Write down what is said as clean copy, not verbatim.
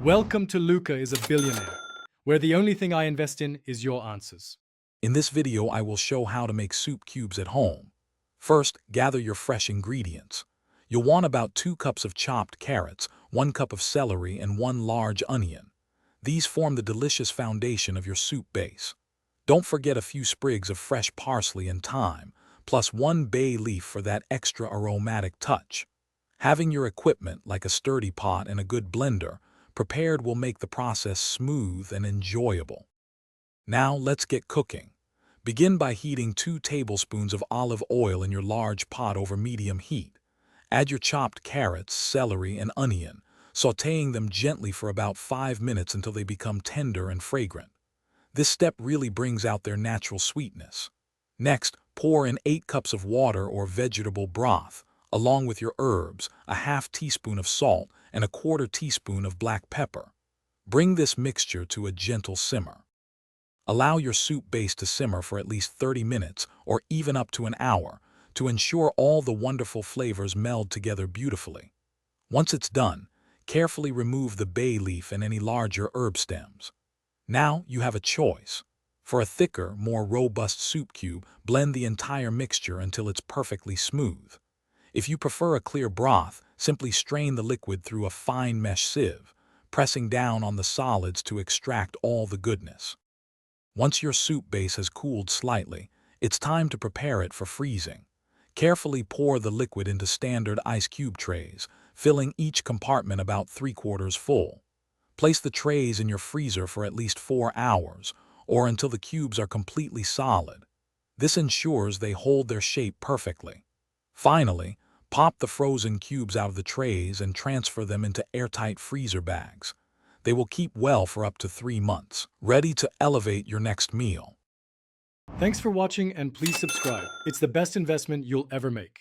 Welcome to Luca is a Billionaire, where the only thing I invest in is your answers. In this video, I will show how to make soup cubes at home. First, gather your fresh ingredients. You'll want about 2 cups of chopped carrots, 1 cup of celery, and 1 large onion. These form the delicious foundation of your soup base. Don't forget a few sprigs of fresh parsley and thyme, plus 1 bay leaf for that extra aromatic touch. Having your equipment, like a sturdy pot and a good blender, prepared will make the process smooth and enjoyable. Now let's get cooking. Begin by heating 2 tablespoons of olive oil in your large pot over medium heat. Add your chopped carrots, celery, and onion, sautéing them gently for about 5 minutes until they become tender and fragrant. This step really brings out their natural sweetness. Next, pour in 8 cups of water or vegetable broth, along with your herbs, a half teaspoon of salt, and a 1/4 teaspoon of black pepper. Bring this mixture to a gentle simmer. Allow your soup base to simmer for at least 30 minutes or even up to an hour to ensure all the wonderful flavors meld together beautifully. Once it's done, carefully remove the bay leaf and any larger herb stems. Now you have a choice. For a thicker, more robust soup cube, blend the entire mixture until it's perfectly smooth. If you prefer a clear broth, simply strain the liquid through a fine mesh sieve, pressing down on the solids to extract all the goodness. Once your soup base has cooled slightly, it's time to prepare it for freezing. Carefully pour the liquid into standard ice cube trays, filling each compartment about 3/4 full. Place the trays in your freezer for at least 4 hours, or until the cubes are completely solid. This ensures they hold their shape perfectly. Finally, pop the frozen cubes out of the trays and transfer them into airtight freezer bags. They will keep well for up to 3 months, ready to elevate your next meal. Thanks for watching and please subscribe. It's the best investment you'll ever make.